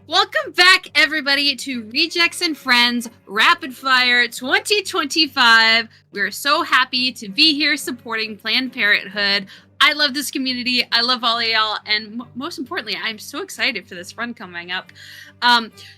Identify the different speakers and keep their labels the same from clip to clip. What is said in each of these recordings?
Speaker 1: Welcome back, everybody, to Rejects and Friends Rapid Fire 2025. We're so happy to be here supporting Planned Parenthood. I love this community. I love all of y'all. And most importantly, I'm so excited for this run coming up.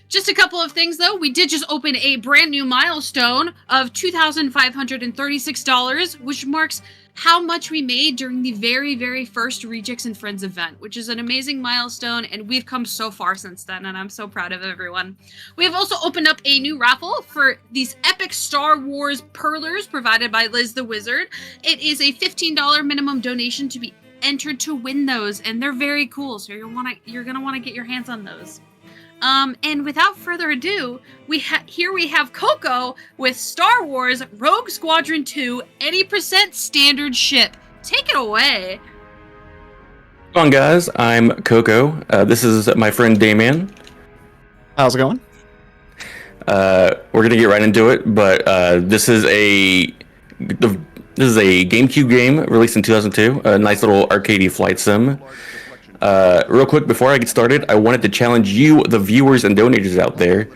Speaker 1: Just a couple of things, though. We did just open a brand new milestone of $2,536, which marks how much we made during the very, very first Rejects and Friends event, which is an amazing milestone, and we've come so far since then, and I'm so proud of everyone. We have also opened up a new raffle for these epic Star Wars Perlers provided by Liz the Wizard. It is a $15 minimum donation to be entered to win those, and they're very cool, so you're gonna want to get your hands on those. And without further ado, here we have Coco with Star Wars Rogue Squadron 2 80% standard ship. Take it away.
Speaker 2: Come on, guys. I'm Coco. This is my friend Damien.
Speaker 3: How's it going?
Speaker 2: We're gonna get right into it, but this is a GameCube game released in 2002. A nice little arcadey flight sim. Real quick, before I get started, I wanted to challenge you, the viewers and donators out there.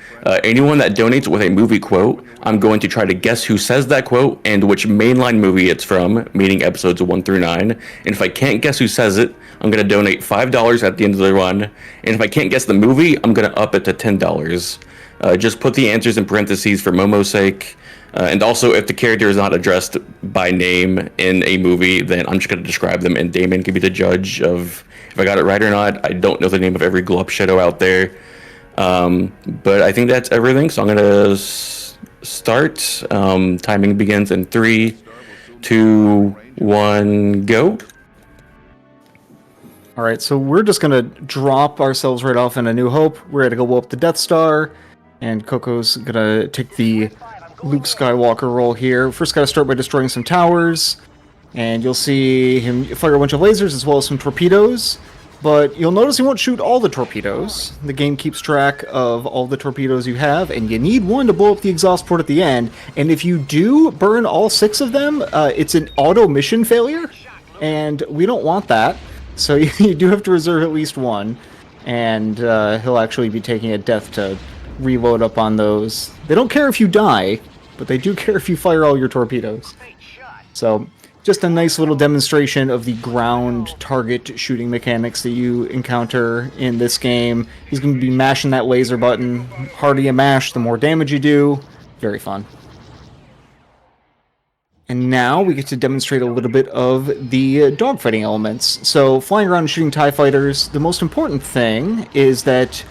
Speaker 2: Anyone that donates with a movie quote, I'm going to try to guess who says that quote and which mainline movie it's from, meaning episodes 1 through 9. And if I can't guess who says it, I'm going to donate $5 at the end of the run. And if I can't guess the movie, I'm going to up it to $10. Just put the answers in parentheses for Momo's sake. And also, if the character is not addressed by name in a movie, then I'm just going to describe them, and Damon can be the judge of if I got it right or not. I don't know the name of every Glop Shadow out there. But I think that's everything, so I'm going to start. Timing begins in 3, 2, 1, go.
Speaker 3: All right, so we're just going to drop ourselves right off in A New Hope. We're going to go blow up the Death Star, and Coco's going to take the Luke Skywalker role here. First, got to start by destroying some towers, and you'll see him fire a bunch of lasers as well as some torpedoes, but you'll notice he won't shoot all the torpedoes. The game keeps track of all the torpedoes you have, and you need one to blow up the exhaust port at the end, and if you do burn all 6 of them, it's an auto mission failure, and we don't want that, so you do have to reserve at least one, and he'll actually be taking a death to reload up on those. They don't care if you die, but they do care if you fire all your torpedoes. So, just a nice little demonstration of the ground target shooting mechanics that you encounter in this game. He's going to be mashing that laser button. Harder you mash, the more damage you do. Very fun. And now we get to demonstrate a little bit of the dogfighting elements. So, flying around and shooting TIE fighters, the most important thing is that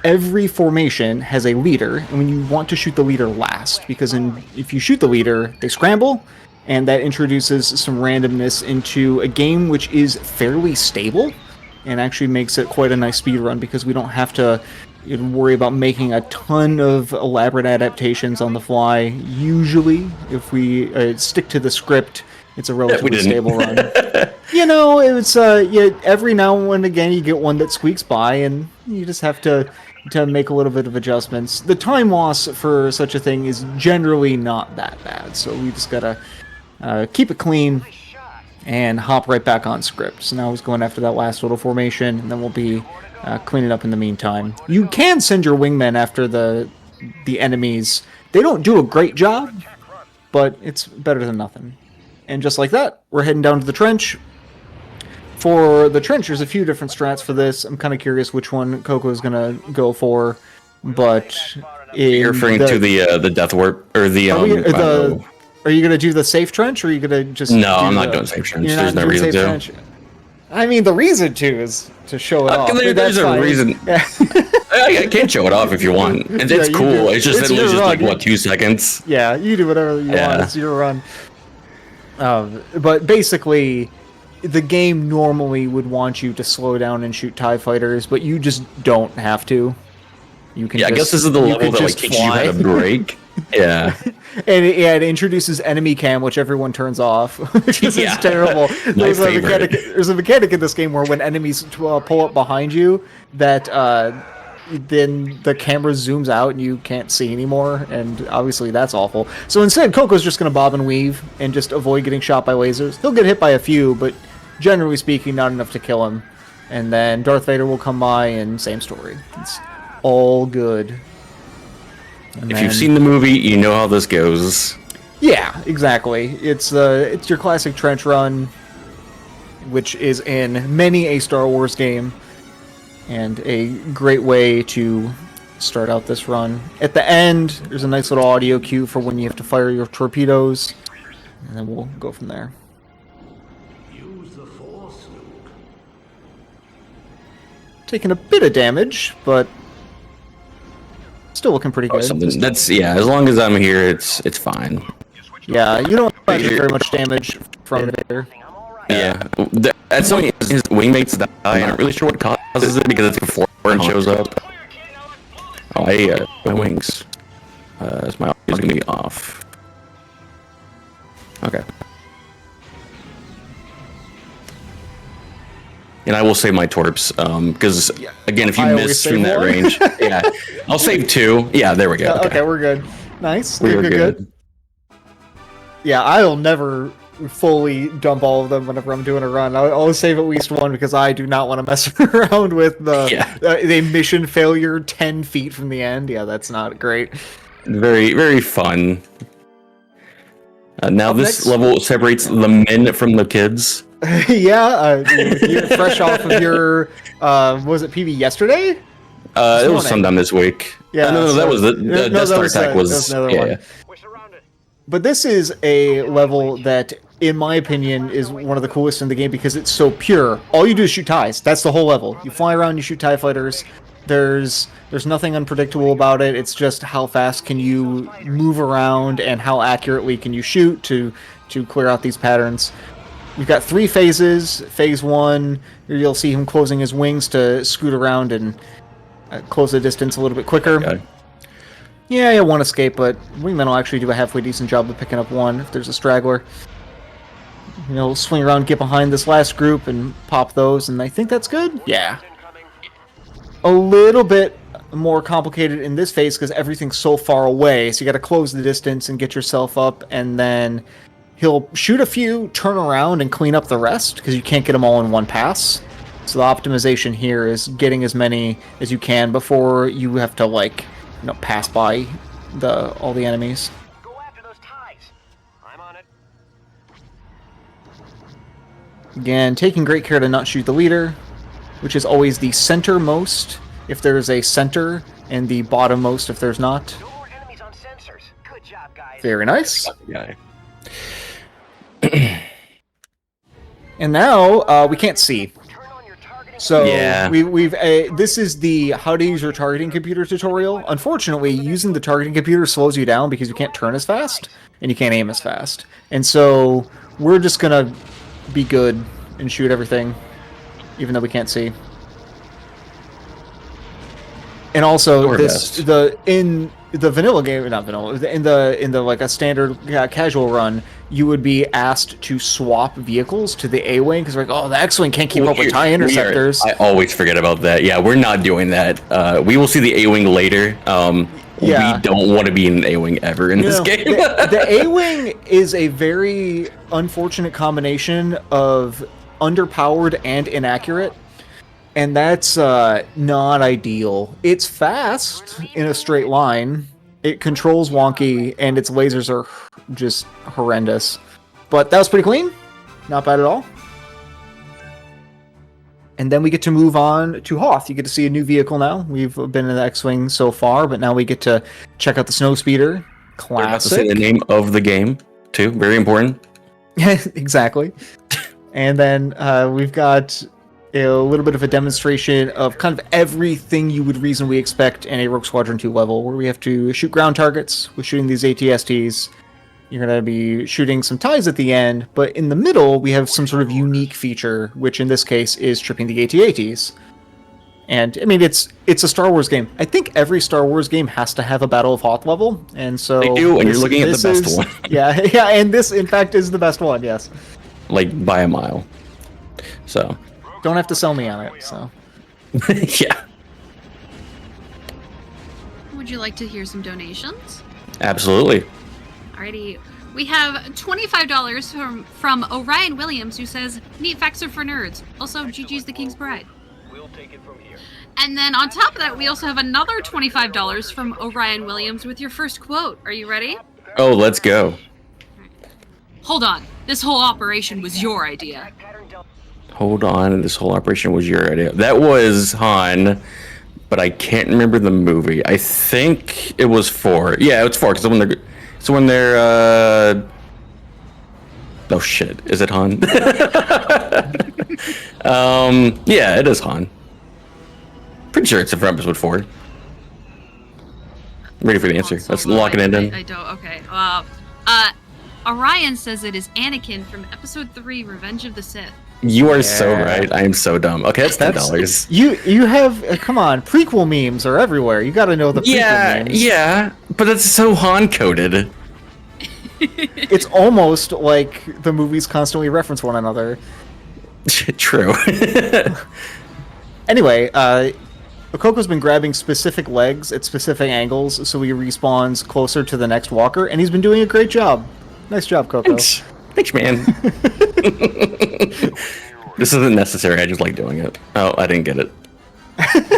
Speaker 3: every formation has a leader, and when you want to shoot the leader last, because if you shoot the leader, they scramble, and that introduces some randomness into a game which is fairly stable, and actually makes it quite a nice speed run, because we don't have to worry about making a ton of elaborate adaptations on the fly. Usually, if we stick to the script, it's a relatively stable run. It's every now and again you get one that squeaks by, and you just have to make a little bit of adjustments. The time loss for such a thing is generally not that bad, so we just gotta keep it clean and hop right back on script. So now he's going after that last little formation, and then we'll be cleaning up in the meantime. You can send your wingmen after the enemies. They don't do a great job, but it's better than nothing. And just like that, we're heading down to the trench. For the trench, there's a few different strats for this. I'm kind of curious which one Coco is going to go for, but...
Speaker 2: You're referring to the Death Warp, or the...
Speaker 3: Are you going to do the safe trench, or are you going to just...
Speaker 2: No, I'm not doing safe trench. There's no reason to.
Speaker 3: Trench? I mean, the reason to is to show it off.
Speaker 2: There's a reason. I can't show it off if you want. It's cool. It's just it loses like, 2 seconds?
Speaker 3: Yeah, you do whatever you want. It's your run. But basically, the game normally would want you to slow down and shoot TIE fighters, but you just don't have to. You can.
Speaker 2: I guess this is the level that teaches you how to brake. Yeah.
Speaker 3: And it introduces enemy cam, which everyone turns off, which is terrible. There's a mechanic in this game where when enemies pull up behind you, that then the camera zooms out and you can't see anymore, and obviously that's awful. So instead, Coco's just going to bob and weave and just avoid getting shot by lasers. He'll get hit by a few, but generally speaking, not enough to kill him. And then Darth Vader will come by, and same story. It's all good. And
Speaker 2: If you've seen the movie, you know how this goes.
Speaker 3: Yeah, exactly. It's your classic trench run, which is in many a Star Wars game, and a great way to start out this run. At the end, there's a nice little audio cue for when you have to fire your torpedoes, and then we'll go from there.
Speaker 4: Use the Force, Luke.
Speaker 3: Taking a bit of damage, but still looking pretty good.
Speaker 2: Something that's as long as I'm here, it's fine.
Speaker 3: Yeah, you don't find very much damage from there.
Speaker 2: Yeah, at some point his wingmates die. I'm not really sure what causes it because it's before it shows up. Oh, my wings. My audio is gonna be off. Okay. And I will save my torps, because again, if you miss from that range, yeah, I'll save 2. Yeah, there we go.
Speaker 3: Okay, we're good. Nice.
Speaker 2: We're good.
Speaker 3: Yeah, I'll never fully dump all of them whenever I'm doing a run. I'll always save at least 1 because I do not want to mess around with the mission failure 10 feet from the end. Yeah, that's not great.
Speaker 2: Very, very fun. Now this level separates the men from the kids.
Speaker 3: Yeah, you're fresh off of your, was it PB yesterday?
Speaker 2: It was sometime this week.
Speaker 3: Yeah,
Speaker 2: no, that was the Death Star attack
Speaker 3: was another one. But this is a level that, in my opinion, is one of the coolest in the game because it's so pure. All you do is shoot TIEs. That's the whole level. You fly around, you shoot TIE fighters. There's nothing unpredictable about it. It's just how fast can you move around and how accurately can you shoot to clear out these patterns. You've got 3 phases. Phase 1, you'll see him closing his wings to scoot around and close the distance a little bit quicker.
Speaker 2: Okay.
Speaker 3: Yeah, 1 escape, but wingmen will actually do a halfway decent job of picking up 1 if there's a straggler. Swing around, get behind this last group, and pop those, and I think that's good. Yeah. A little bit more complicated in this phase because everything's so far away, so you got to close the distance and get yourself up, and then he'll shoot a few, turn around, and clean up the rest because you can't get them all in one pass. So the optimization here is getting as many as you can before you have to pass by all the enemies.
Speaker 4: Go after those ties. I'm on it.
Speaker 3: Again, taking great care to not shoot the leader, which is always the centermost if there's a center, and the bottommost if there's not.
Speaker 4: No more enemies on sensors. Good job, guys.
Speaker 3: Very nice.
Speaker 2: Yeah.
Speaker 3: And now we can't see.
Speaker 4: Turn on your targeting.
Speaker 3: So
Speaker 2: Yeah.
Speaker 3: we've this is the how to use your targeting computer tutorial. Unfortunately, using the targeting computer slows you down because you can't turn as fast and you can't aim as fast. And so we're just gonna be good and shoot everything, even though we can't see. And also, in the vanilla game, not vanilla, in the like a standard casual run, you would be asked to swap vehicles to the A-wing because the X-wing can't keep up with TIE interceptors.
Speaker 2: I always forget about that. Yeah, we're not doing that. We will see the A-wing later. We don't want to be in an A-wing ever in this game.
Speaker 3: The A-wing is a very unfortunate combination of underpowered and inaccurate. And that's not ideal. It's fast in a straight line. It controls wonky, and its lasers are just horrendous. But that was pretty clean. Not bad at all. And then we get to move on to Hoth. You get to see a new vehicle now. We've been in the X-Wing so far, but now we get to check out the Snowspeeder.
Speaker 2: We're about to
Speaker 3: Classic.
Speaker 2: say the name of the game, too. Very important.
Speaker 3: Exactly. And then we've got a little bit of a demonstration of kind of everything you would reasonably expect in a Rogue Squadron 2 level, where we have to shoot ground targets. We're shooting these ATSTs. You're going to be shooting some TIEs at the end, but in the middle, we have some sort of unique feature, which in this case is tripping the AT-ATs. And, I mean, it's a Star Wars game. I think every Star Wars game has to have a Battle of Hoth level, and so...
Speaker 2: They do, and you're looking at the best one.
Speaker 3: Yeah, and this, in fact, is the best one, yes.
Speaker 2: Like, by a mile. So...
Speaker 3: Don't have to sell me on it, so...
Speaker 2: Yeah.
Speaker 1: Would you like to hear some donations?
Speaker 2: Absolutely.
Speaker 1: Alrighty. We have $25 from Orion Williams, who says, "Neat facts are for nerds. Also, GG's the King's Bride."
Speaker 4: We'll take it from here.
Speaker 1: And then on top of that, we also have another $25 from Orion Williams with your first quote. Are you ready?
Speaker 2: Oh, let's go.
Speaker 1: Hold on. This whole operation was your idea.
Speaker 2: Hold on, this whole operation was your idea. That was Han, but I can't remember the movie. I think it was 4. Yeah, it's 4 because when they're oh shit, is it Han? Yeah, it is Han. Pretty sure it's from episode 4. I'm ready for the answer. Let's lock it in then.
Speaker 1: I don't. Okay. Orion says it is Anakin from episode 3, Revenge of the Sith.
Speaker 2: You are so right. I am so dumb. Okay, that's $10.
Speaker 3: You have come on, prequel memes are everywhere. You got to know the prequel memes.
Speaker 2: Yeah, but it's so Han coded.
Speaker 3: It's almost like the movies constantly reference one another.
Speaker 2: True.
Speaker 3: Anyway, Okoko's been grabbing specific legs at specific angles, so he respawns closer to the next walker, and he's been doing a great job. Nice job, Coco.
Speaker 2: Thanks, man. This isn't necessary. I just like doing it. Oh, I didn't get it.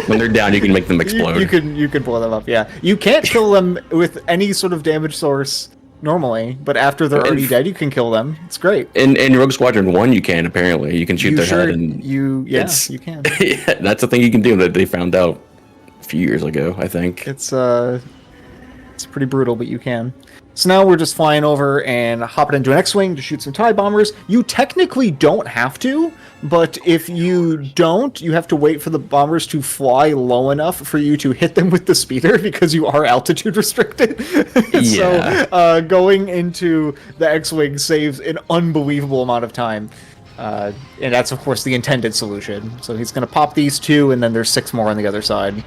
Speaker 2: When they're down, you can make them explode.
Speaker 3: You can blow them up. Yeah, you can't kill them with any sort of damage source normally, but after they're already dead, you can kill them. It's great.
Speaker 2: In Rogue Squadron 1, you can apparently. You can shoot their head, and
Speaker 3: you can.
Speaker 2: Yeah, that's a thing you can do that they found out a few years ago. I think
Speaker 3: it's pretty brutal, but you can. So now we're just flying over and hopping into an X-Wing to shoot some TIE bombers. You technically don't have to, but if you don't, you have to wait for the bombers to fly low enough for you to hit them with the speeder because you are altitude restricted.
Speaker 2: Yeah.
Speaker 3: So going into the X-Wing saves an unbelievable amount of time. And that's, of course, the intended solution. So he's going to pop these 2, and then there's 6 more on the other side.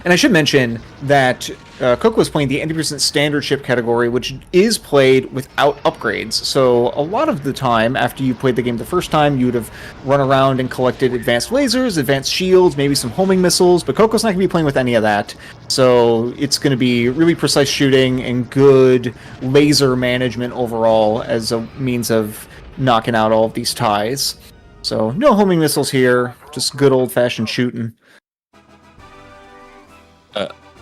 Speaker 3: And I should mention that Coco was playing the 80% standard ship category, which is played without upgrades. So a lot of the time, after you played the game the first time, you would have run around and collected advanced lasers, advanced shields, maybe some homing missiles, but Coco's not going to be playing with any of that. So it's going to be really precise shooting and good laser management overall as a means of knocking out all of these ties. So no homing missiles here, just good old-fashioned shooting.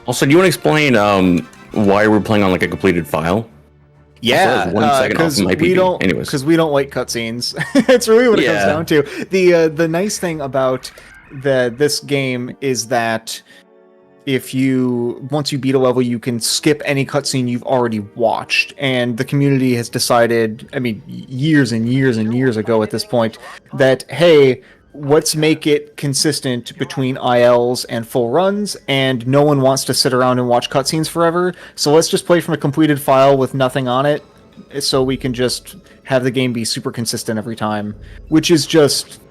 Speaker 2: Also, do you want to explain why we're playing on like a completed file?
Speaker 3: Yeah, because we don't like cutscenes. It's really what it comes down to. The nice thing about this game is that once you beat a level, you can skip any cutscene you've already watched, and the community has decided, I mean, years and years and years ago at this point, that hey, let's make it consistent between ILs and full runs, and no one wants to sit around and watch cutscenes forever, so let's just play from a completed file with nothing on it, so we can just have the game be super consistent every time, which is just,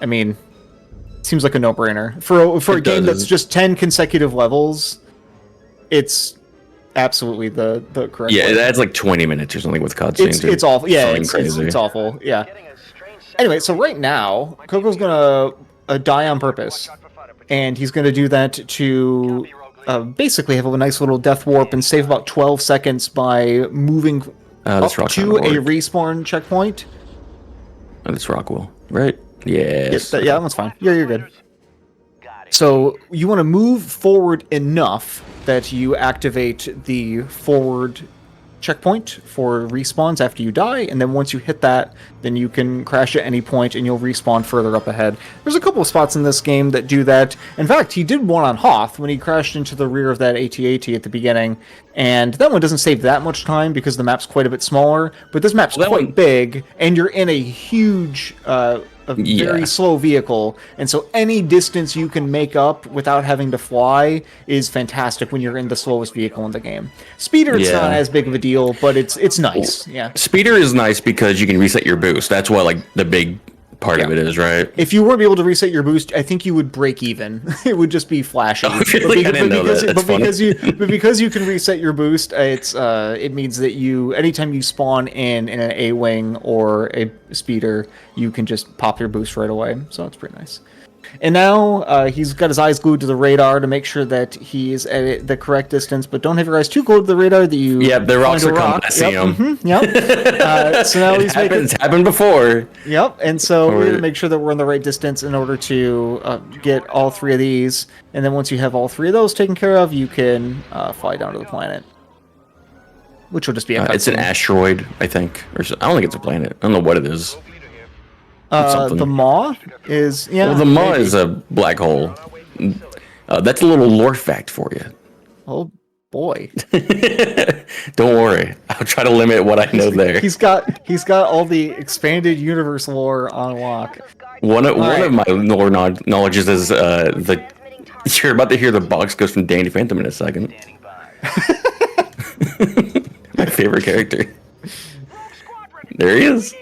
Speaker 3: I mean, seems like a no-brainer. For a game that's just 10 consecutive levels, it's absolutely the correct way.
Speaker 2: Yeah, it adds like 20 minutes or something with cutscenes.
Speaker 3: It's awful. Yeah,
Speaker 2: crazy.
Speaker 3: It's awful. Yeah. Anyway, so right now, Coco's gonna die on purpose, and he's gonna do that to basically have a nice little death warp and save about 12 seconds by moving up to a respawn checkpoint.
Speaker 2: Oh, this rock will, right? Yes.
Speaker 3: Yeah, that one's fine. Yeah, you're good. So you want to move forward enough that you activate the forward checkpoint for respawns after you die, and then once you hit that, then you can crash at any point and you'll respawn further up ahead. There's a couple of spots in this game that do that. In fact, he did one on Hoth when he crashed into the rear of that AT-AT at the beginning, and that one doesn't save that much time because the map's quite a bit smaller, but this map's quite big, and you're in a huge very slow vehicle, and so any distance you can make up without having to fly is fantastic when you're in the slowest vehicle in the game. Speeder, it's not as big of a deal, but it's nice. Yeah,
Speaker 2: Speeder is nice because you can reset your boost. That's what like the big part of it is, right?
Speaker 3: If you weren't able to reset your boost, I think you would break even. It would just be flashing.
Speaker 2: Oh, really? I didn't know that.
Speaker 3: But because you can reset your boost, it means that anytime you spawn in an A-wing or a speeder, you can just pop your boost right away. So it's pretty nice. And now he's got his eyes glued to the radar to make sure that he's at the correct distance, but don't have your eyes too glued to the radar that you.
Speaker 2: Yeah, the rocks are coming. I see them.
Speaker 3: So now he's
Speaker 2: It's happened before.
Speaker 3: Yep, and so we're gonna make sure that we're in the right distance in order to get all 3 of these, and then once you have all 3 of those taken care of, you can fly down to the planet, which will just be a
Speaker 2: It's an asteroid, I think, or I don't think it's a planet. I don't know what it is.
Speaker 3: the Maw is
Speaker 2: Well, the Maw is a black hole. That's a little lore fact for you.
Speaker 3: Oh boy.
Speaker 2: Don't worry, I'll try to limit what I know there.
Speaker 3: He's got all the expanded universe lore on lock.
Speaker 2: One of my lore knowledges is you're about to hear the box goes from Danny Phantom in a second. My favorite character. There he is.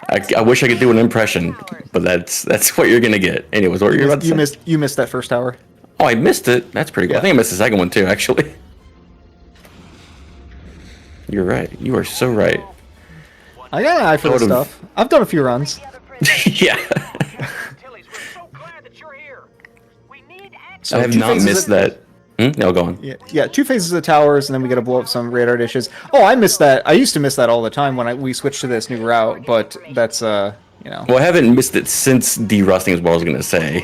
Speaker 2: I wish I could do an impression, but that's what you're gonna get. Anyways, what you're about to say?
Speaker 3: You missed that first tower.
Speaker 2: Oh, I missed it. That's pretty cool.
Speaker 3: Yeah.
Speaker 2: I think I missed the second one too, actually. You're right. You are so right.
Speaker 3: I got an eye for this stuff. I've done a few runs.
Speaker 2: Yeah.
Speaker 3: So
Speaker 2: I have not missed that. No, go on.
Speaker 3: Yeah, 2 phases of the towers, and then we got to blow up some radar dishes. Oh, I missed that. I used to miss that all the time when we switched to this new route, but that's
Speaker 2: Well, I haven't missed it since derusting, is what I was gonna say.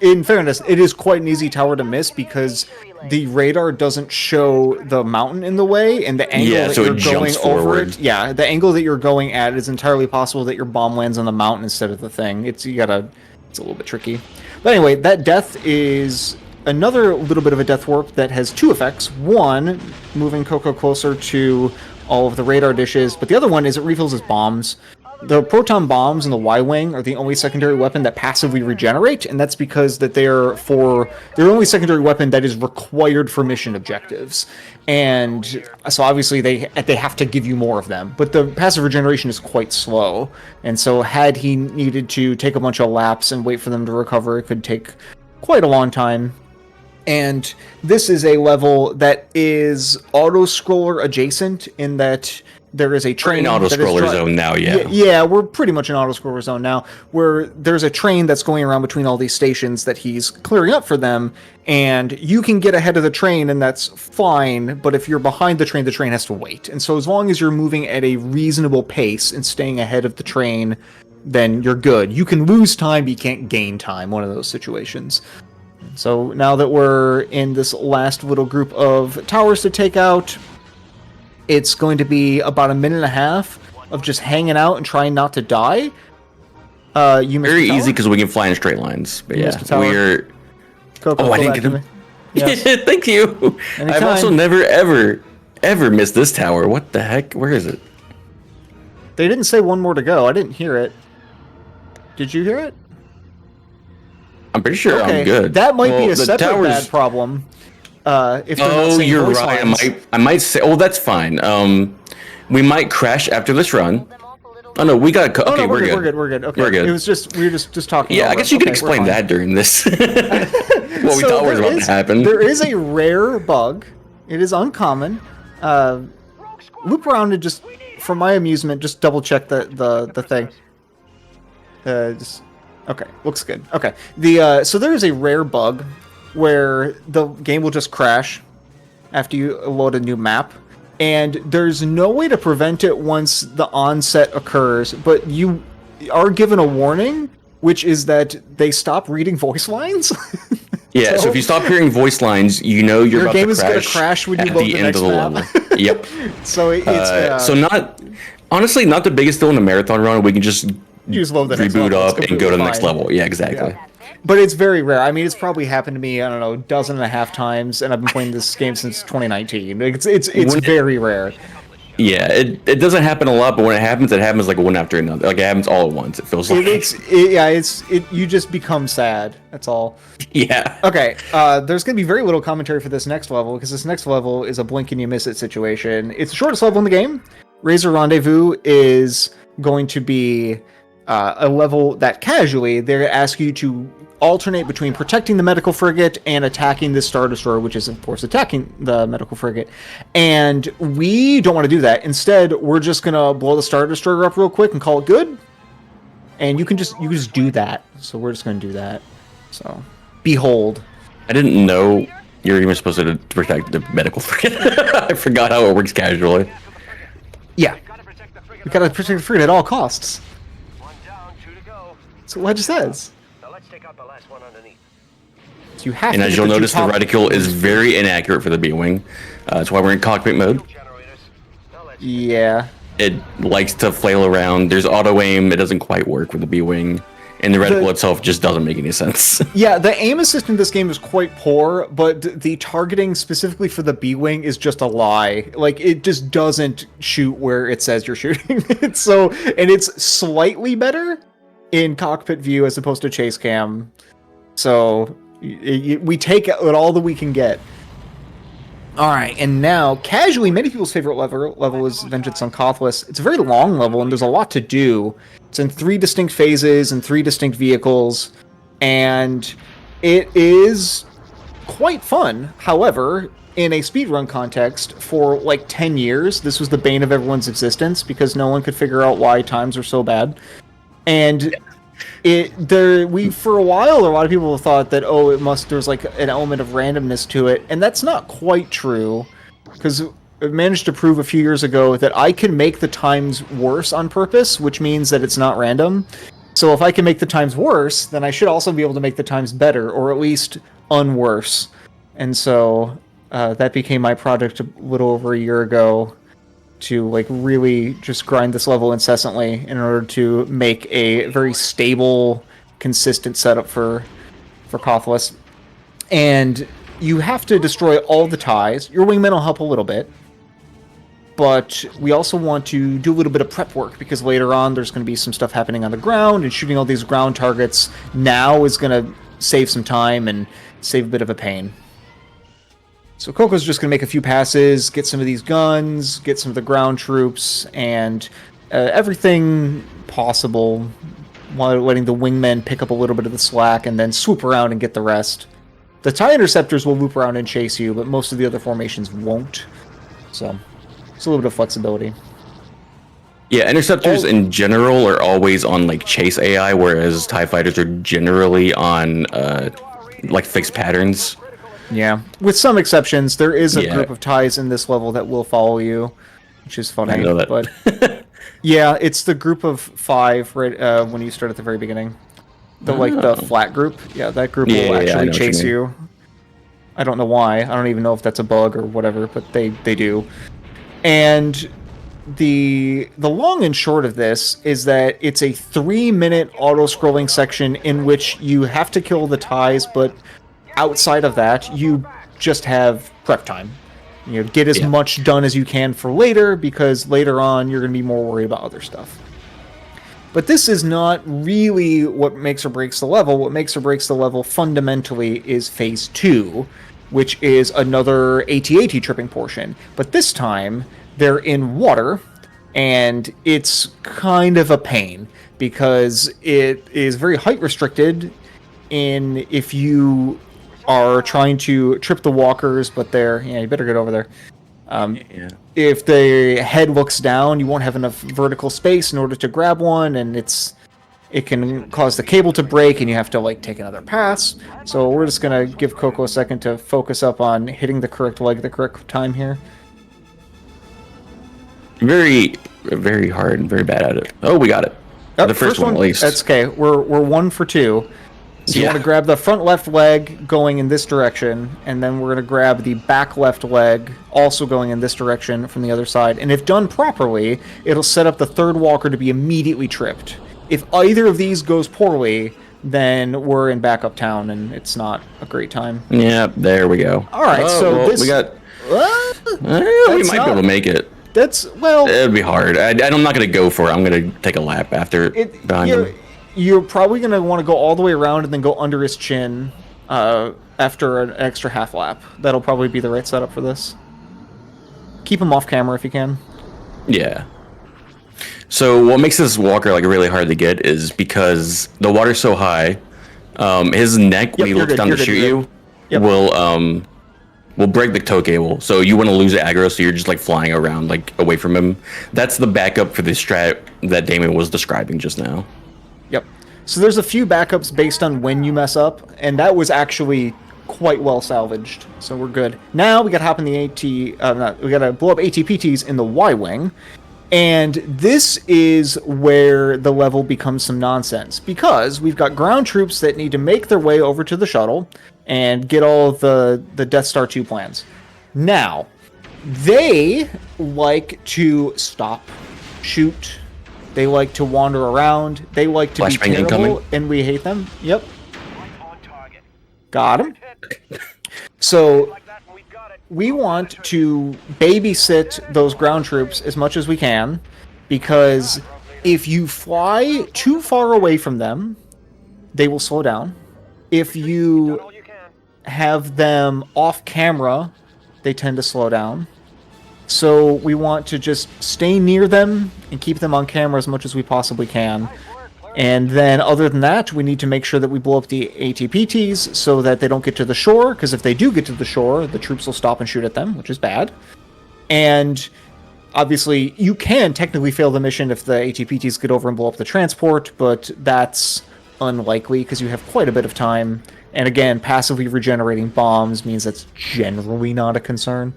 Speaker 3: In fairness, it is quite an easy tower to miss because the radar doesn't show the mountain in the way, and the angle that you're going over it. Yeah, the angle that you're going at is entirely possible that your bomb lands on the mountain instead of the thing. It's a little bit tricky. But anyway, that death is another little bit of a death warp that has 2 effects. One, moving Coco closer to all of the radar dishes, but the other one is it refills his bombs. The proton bombs and the Y-wing are the only secondary weapon that passively regenerate, and that's because that they're the only secondary weapon that is required for mission objectives. And so obviously they have to give you more of them, but the passive regeneration is quite slow. And so had he needed to take a bunch of laps and wait for them to recover, it could take quite a long time. And this is a level that is auto-scroller adjacent in that there is a train.
Speaker 2: We're in auto-scroller zone now,
Speaker 3: Yeah, we're pretty much in auto-scroller zone now, where there's a train that's going around between all these stations that he's clearing up for them, and you can get ahead of the train, and that's fine, but if you're behind the train has to wait. And so as long as you're moving at a reasonable pace and staying ahead of the train, then you're good. You can lose time, but you can't gain time, one of those situations. So now that we're in this last little group of towers to take out, it's going to be about 1.5 minutes of just hanging out and trying not to die. You missed
Speaker 2: Very easy because we can fly in straight lines. But yeah, we're...
Speaker 3: Coco,
Speaker 2: I didn't get him.
Speaker 3: Yes.
Speaker 2: Thank you.
Speaker 3: Anytime.
Speaker 2: I've also never, ever missed this tower. What the heck? Where is it?
Speaker 3: They didn't say one more to go. I didn't hear it. Did you hear it?
Speaker 2: I'm pretty sure I'm good.
Speaker 3: That might be a separate bad problem. If
Speaker 2: you're right. I might say. Oh, that's fine. We might crash after this run. Oh no, we got. Okay,
Speaker 3: we're
Speaker 2: good.
Speaker 3: We're good. Okay,
Speaker 2: we're good.
Speaker 3: It was just we were just talking.
Speaker 2: Yeah, I guess you could explain that during this. What we thought was about to happen.
Speaker 3: There is a rare bug. It is uncommon. Loop around and just, for my amusement, just double check the thing. Okay, looks good. Okay, so there is a rare bug where the game will just crash after you load a new map, and there's no way to prevent it once the onset occurs, but you are given a warning, which is that they stop reading voice lines.
Speaker 2: Yeah, so if you stop hearing voice lines, you know your about
Speaker 3: game
Speaker 2: to
Speaker 3: is going to crash when you load the next map.
Speaker 2: Level. Yep.
Speaker 3: So it's
Speaker 2: so not the biggest deal in the marathon run. We can just
Speaker 3: load the next
Speaker 2: reboot
Speaker 3: level.
Speaker 2: up and go to the next level. Yeah, exactly.
Speaker 3: Yeah. But it's very rare. I mean, it's probably happened to me, I don't know, 12.5 times, and I've been playing this game since 2019. It's very rare.
Speaker 2: Yeah, it doesn't happen a lot, but when it happens like one after another. Like it happens all at once. It feels like
Speaker 3: you just become sad. That's all.
Speaker 2: Yeah.
Speaker 3: Okay. There's gonna be very little commentary for this next level because this next level is a blink and you miss it situation. It's the shortest level in the game. Razor Rendezvous is going to be a level that casually they ask you to alternate between protecting the medical frigate and attacking the Star Destroyer, which is of course attacking the medical frigate. And we don't want to do that. Instead, we're just gonna blow the Star Destroyer up real quick and call it good. and you can just do that. So we're just going to do that. So behold.
Speaker 2: I didn't know you're even supposed to protect the medical frigate. I forgot how it works casually.
Speaker 3: Yeah, we gotta protect the frigate at all costs.
Speaker 4: One down, 2 to go.
Speaker 3: That's what Wedge says.
Speaker 4: Now let's take out the last one underneath.
Speaker 3: So you have
Speaker 2: And
Speaker 3: to
Speaker 2: as
Speaker 3: get
Speaker 2: you'll
Speaker 3: the two
Speaker 2: notice, the
Speaker 3: top-
Speaker 2: reticule is very inaccurate for the B-wing. That's why we're in cockpit mode.
Speaker 4: Generators. Now let's
Speaker 3: Yeah.
Speaker 2: It likes to flail around. There's auto-aim. It doesn't quite work with the B-wing. And the reticle itself just doesn't make any sense.
Speaker 3: Yeah, the aim assist in this game is quite poor, but the targeting specifically for the B-wing is just a lie. Like, it just doesn't shoot where it says you're shooting. And it's slightly better in cockpit view as opposed to chase cam. So we take it all that we can get. All right, and now, casually, many people's favorite level is Vengeance on Kothlas. It's a very long level, and there's a lot to do. It's in 3 distinct phases and 3 distinct vehicles, and it is quite fun. However, in a speedrun context, for like 10 years, this was the bane of everyone's existence because no one could figure out why times are so bad. And for a while, a lot of people thought that there's like an element of randomness to it, and that's not quite true, because I managed to prove a few years ago that I can make the times worse on purpose, which means that it's not random. So if I can make the times worse, then I should also be able to make the times better, or at least unworse. And so that became my project a little over a year ago, to like really just grind this level incessantly in order to make a very stable, consistent setup for Kothlas. And you have to destroy all the ties. Your wingmen will help a little bit, but we also want to do a little bit of prep work, because later on there's going to be some stuff happening on the ground, and shooting all these ground targets now is going to save some time and save a bit of a pain. So Coco's just going to make a few passes, get some of these guns, get some of the ground troops, and everything possible, while letting the wingmen pick up a little bit of the slack, and then swoop around and get the rest. The TIE Interceptors will loop around and chase you, but most of the other formations won't. So, it's a little bit of flexibility.
Speaker 2: Yeah, interceptors in general are always on like chase AI, whereas TIE fighters are generally on like fixed patterns.
Speaker 3: Yeah, with some exceptions, there is a
Speaker 2: Yeah.
Speaker 3: group of TIEs in this level that will follow you, which is funny.
Speaker 2: I know that.
Speaker 3: But yeah, it's the group of 5 right when you start at the very beginning. The flat group. Yeah, that group
Speaker 2: Yeah,
Speaker 3: will
Speaker 2: I know
Speaker 3: actually
Speaker 2: what you
Speaker 3: chase
Speaker 2: mean.
Speaker 3: you. I don't know why. I don't even know if that's a bug or whatever, but they do. And the long and short of this is that it's a 3-minute auto-scrolling section in which you have to kill the TIEs, but outside of that, you just have prep time. You know, get as much done as you can for later, because later on you're going to be more worried about other stuff. But this is not really what makes or breaks the level. What makes or breaks the level fundamentally is Phase 2, which is another AT-AT tripping portion. But this time, they're in water, and it's kind of a pain, because it is very height restricted if you are trying to trip the walkers, but you better get over there. If the head looks down, you won't have enough vertical space in order to grab one, and it can cause the cable to break, and you have to like take another pass. So we're just gonna give Coco a second to focus up on hitting the correct leg at the correct time here.
Speaker 2: Very, very hard and very bad at it. Oh, we got it. The first one, at least.
Speaker 3: That's okay. We're 1 for 2. So you want to grab the front left leg going in this direction, and then we're going to grab the back left leg also going in this direction from the other side. And if done properly, it'll set up the third walker to be immediately tripped. If either of these goes poorly, then we're in backup town, and it's not a great time.
Speaker 2: Yeah, there we go.
Speaker 3: All right,
Speaker 2: we got. We might be able to make it. It'd be hard. I'm not going to go for it. I'm going to take a lap after behind him.
Speaker 3: You're probably going to want to go all the way around and then go under his chin after an extra half lap. That'll probably be the right setup for this. Keep him off camera if you can.
Speaker 2: Yeah. So what makes this walker like really hard to get is because the water's so high, his neck when he looks down to shoot you will break the tow cable. So you want to lose aggro, so you're just like flying around like away from him. That's the backup for the strat that Damon was describing just now.
Speaker 3: So there's a few backups based on when you mess up, and that was actually quite well salvaged. So we're good. Now we gotta hop in the we gotta blow up ATPTs in the Y-wing. And this is where the level becomes some nonsense, because we've got ground troops that need to make their way over to the shuttle and get all of the Death Star 2 plans. Now, they like to stop, shoot, they like to wander around, they like to be
Speaker 2: Flashbang
Speaker 3: terrible,
Speaker 2: incoming.
Speaker 3: and we hate them. Yep,
Speaker 4: On target.
Speaker 3: got him. So
Speaker 4: Like that, and we've got it.
Speaker 3: we want to babysit those ground troops as much as we can, because if you fly too far away from them, they will slow down. If
Speaker 4: Done
Speaker 3: you
Speaker 4: all you can.
Speaker 3: have them off camera, they tend to slow down. So we want to just stay near them and keep them on camera as much as we possibly can.
Speaker 4: Nice work, clear.
Speaker 3: And then other than that, we need to make sure that we blow up the ATPTs so that they don't get to the shore, because if they do get to the shore, the troops will stop and shoot at them, which is bad. And obviously, you can technically fail the mission if the ATPTs get over and blow up the transport, but that's unlikely because you have quite a bit of time. And again, passively regenerating bombs means that's generally not a concern.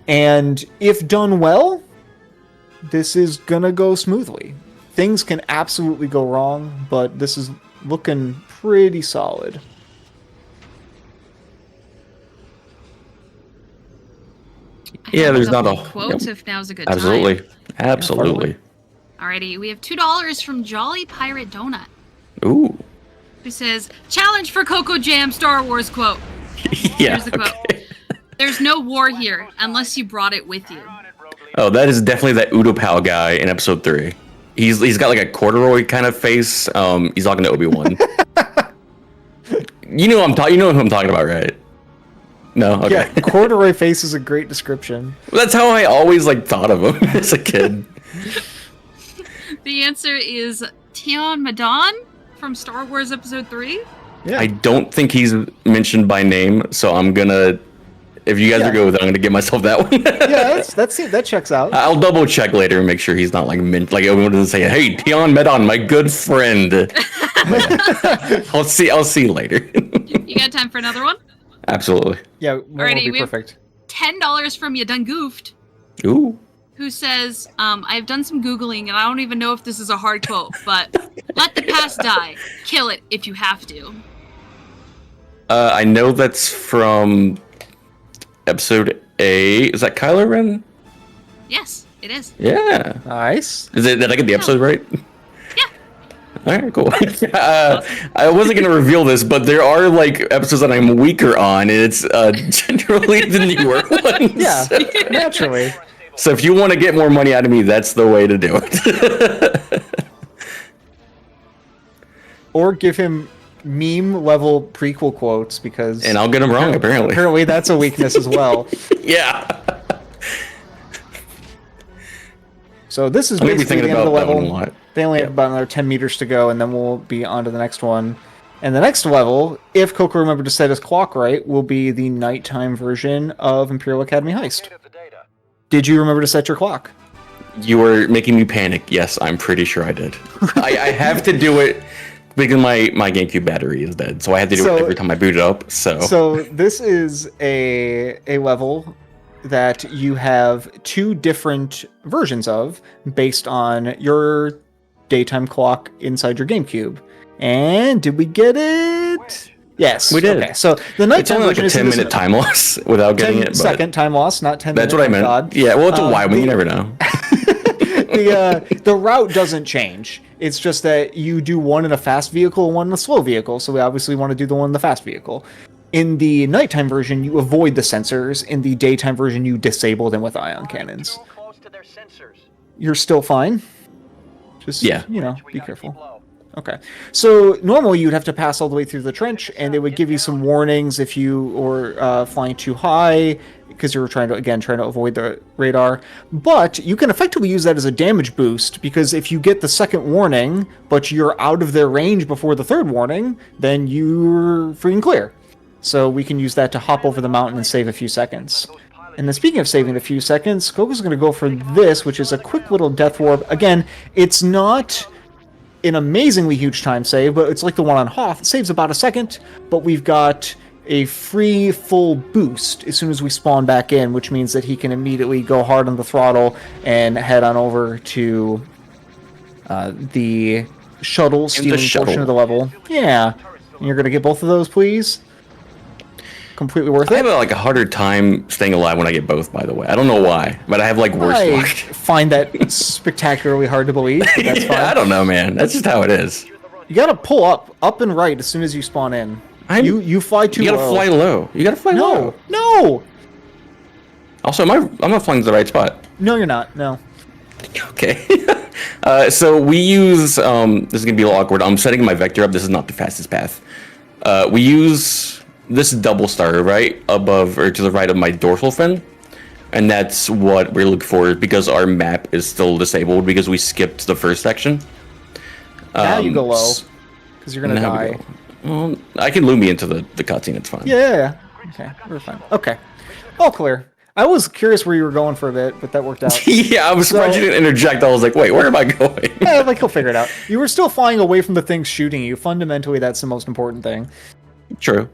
Speaker 3: And if done well, this is gonna go smoothly. Things can absolutely go wrong, but this is looking pretty solid.
Speaker 2: Yeah, there's not a
Speaker 1: quotes
Speaker 2: yep.
Speaker 1: if now's a good time.
Speaker 2: Absolutely.
Speaker 1: Alrighty, we have $2 from Jolly Pirate Donut,
Speaker 2: Ooh.
Speaker 1: who says, "Challenge for Coco Jam Star Wars quote."
Speaker 2: Yeah.
Speaker 1: Here's the quote.
Speaker 2: Okay.
Speaker 1: "There's no war here unless you brought it with you."
Speaker 4: On it, Rogue Leader.
Speaker 2: Oh, that is definitely that Udapau guy in episode 3. He's got like a corduroy kind of face. He's talking to Obi-Wan. You know who I'm talking about, right? No, okay.
Speaker 3: Yeah, corduroy face is a great description.
Speaker 2: That's how I always like thought of him as a kid.
Speaker 1: The answer is Tion Madan from Star Wars Episode 3.
Speaker 3: Yeah.
Speaker 2: I don't think he's mentioned by name, so I'm gonna. If you guys
Speaker 3: Yeah.
Speaker 2: are good with it, I'm gonna give myself that one.
Speaker 3: Yeah, that's it. That checks out.
Speaker 2: I'll double check later and make sure he's not like Obi-Wan doesn't say, "Hey, Tion Medon, my good friend." I'll see you later.
Speaker 1: You got time for another one?
Speaker 2: Absolutely.
Speaker 3: Yeah, one will
Speaker 1: Alrighty,
Speaker 3: be
Speaker 1: we have-
Speaker 3: perfect.
Speaker 1: $10 from You Done Goofed,
Speaker 2: Ooh.
Speaker 1: who says, "I've done some Googling and I don't even know if this is a hard quote, but let the past die. Kill it if you have to."
Speaker 2: I know that's from episode 8. Is that Kylo Ren?
Speaker 1: Yes, it is.
Speaker 2: Yeah.
Speaker 3: Nice.
Speaker 2: Did I get the episode right?
Speaker 1: Yeah.
Speaker 2: All right, cool. I wasn't going to reveal this, but there are like episodes that I'm weaker on, and it's generally the newer ones.
Speaker 3: Yeah, naturally.
Speaker 2: So if you want to get more money out of me, that's the way to do it.
Speaker 3: Or give him meme level prequel quotes, because
Speaker 2: And I'll get them wrong, apparently.
Speaker 3: apparently that's a weakness as well.
Speaker 2: Yeah.
Speaker 3: So this is
Speaker 2: I'm gonna be
Speaker 3: basically the
Speaker 2: thinking
Speaker 3: end of the
Speaker 2: about that one
Speaker 3: level.
Speaker 2: a lot.
Speaker 3: They only have about another 10 meters to go, and then we'll be on to the next one. And the next level, if Coco remembered to set his clock right, will be the nighttime version of Imperial Academy Heist.
Speaker 4: Data the data.
Speaker 3: Did you remember to set your clock?
Speaker 2: You were making me panic. Yes, I'm pretty sure I did. I have to do it because my GameCube battery is dead, so I have to do
Speaker 3: So-
Speaker 2: it every time I boot it up.
Speaker 3: So this is a level that you have two different versions of based on your daytime clock inside your GameCube. And did we get it? Yes,
Speaker 2: We did.
Speaker 3: Okay, so the
Speaker 2: it's
Speaker 3: nighttime
Speaker 2: only like
Speaker 3: version
Speaker 2: a
Speaker 3: is
Speaker 2: 10-minute time loss without getting
Speaker 3: 10
Speaker 2: it. But
Speaker 3: second time loss, not 10
Speaker 2: that's
Speaker 3: minutes.
Speaker 2: what I
Speaker 3: thank
Speaker 2: meant.
Speaker 3: God.
Speaker 2: Yeah, well, it's a Y, but you
Speaker 3: the-
Speaker 2: never know.
Speaker 3: The route doesn't change. It's just that you do one in a fast vehicle, one in a slow vehicle. So we obviously want to do the one in the fast vehicle. In the nighttime version, you avoid the sensors. In the daytime version, you disable them with ion cannons.
Speaker 4: So close to their sensors.
Speaker 3: You're still fine. Just,
Speaker 2: Yeah.
Speaker 3: you know,
Speaker 4: We
Speaker 3: be
Speaker 4: gotta
Speaker 3: careful.
Speaker 4: keep low.
Speaker 3: Okay. So normally you'd have to pass all the way through the trench, and they would give you some warnings if you were flying too high, because you were trying to avoid the radar. But you can effectively use that as a damage boost, because if you get the second warning, but you're out of their range before the third warning, then you're free and clear. So we can use that to hop over the mountain and save a few seconds. And then speaking of saving a few seconds, Coco's going to go for this, which is a quick little death warp. Again, it's not an amazingly huge time save, but it's like the one on Hoth. It saves about a second, but we've got a free full boost as soon as we spawn back in, which means that he can immediately go hard on the throttle and head on over to the shuttle stealing portion of the level. Yeah. And you're going to get both of those, please? Completely worth it.
Speaker 2: I have like a harder time staying alive when I get both, by the way. I don't know why, but I have like worse
Speaker 3: I
Speaker 2: luck.
Speaker 3: find that spectacularly hard to believe, but that's fine.
Speaker 2: I don't know, man. That's just how it is.
Speaker 3: You gotta pull up and right as soon as you spawn in. You fly too low.
Speaker 2: You gotta fly low. You gotta fly low.
Speaker 3: No!
Speaker 2: Also, I'm not flying to the right spot.
Speaker 3: No, you're not. No.
Speaker 2: Okay. So we use, this is gonna be a little awkward. I'm setting my vector up. This is not the fastest path. We use this double star right above or to the right of my dorsal fin. And that's what we're looking for because our map is still disabled because we skipped the first section.
Speaker 3: Now you go low, because you're gonna die.
Speaker 2: Well, I can loom me into the cutscene, it's fine.
Speaker 3: Yeah. Okay, we're fine. Okay. All clear. I was curious where you were going for a bit, but that worked out.
Speaker 2: Yeah, I was surprised you didn't interject. I was like, wait, where am I going?
Speaker 3: Yeah, like he'll figure it out. You were still flying away from the things shooting you. Fundamentally, that's the most important thing.
Speaker 2: True.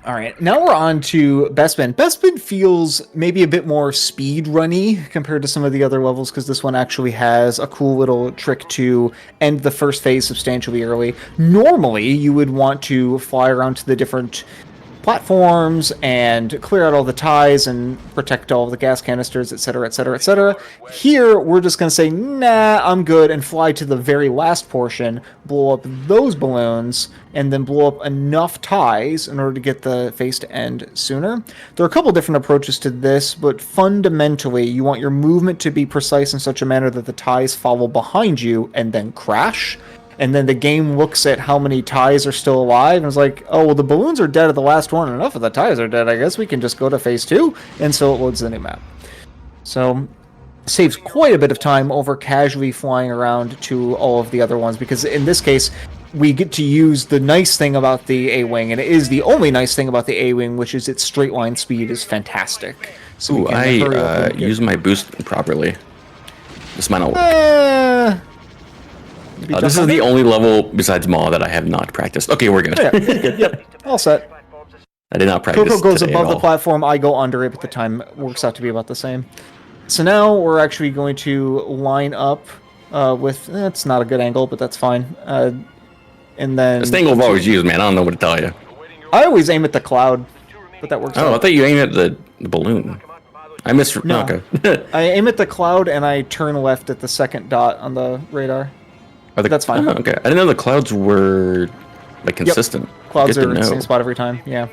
Speaker 3: All right, now we're on to Bespin. Bespin feels maybe a bit more speed runny compared to some of the other levels because this one actually has a cool little trick to end the first phase substantially early. Normally, you would want to fly around to the different platforms and clear out all the ties and protect all of the gas canisters, etc., etc., etc. Here, we're just going to say, nah, I'm good, and fly to the very last portion, blow up those balloons, and then blow up enough ties in order to get the phase to end sooner. There are a couple different approaches to this, but fundamentally, you want your movement to be precise in such a manner that the ties follow behind you and then crash. And then the game looks at how many ties are still alive and is like, oh, well, the balloons are dead at the last one. Enough of the ties are dead. I guess we can just go to phase 2. And so it loads the new map. So saves quite a bit of time over casually flying around to all of the other ones. Because in this case, we get to use the nice thing about the A-Wing. And it is the only nice thing about the A-Wing, which is its straight line speed is fantastic. So
Speaker 2: ooh, I use my boost properly. This might not work. This is the only level besides Maw that I have not practiced. Okay, we're good.
Speaker 3: Yeah, good. Yep, all set.
Speaker 2: I did not practice.
Speaker 3: Coco goes above the platform, I go under it, but the time works out to be about the same. So now we're actually going to line up with... That's not a good angle, but that's fine. And then...
Speaker 2: This angle I've always used, man. I don't know what to tell you.
Speaker 3: I always aim at the cloud, but that works out.
Speaker 2: Oh, I thought you aimed at the balloon. I missed...
Speaker 3: No.
Speaker 2: Okay.
Speaker 3: I aim at the cloud, and I turn left at the second dot on the radar. That's fine.
Speaker 2: Oh, okay. I didn't know the clouds were like consistent.
Speaker 3: Yep. Clouds are in the same spot every time. Yeah.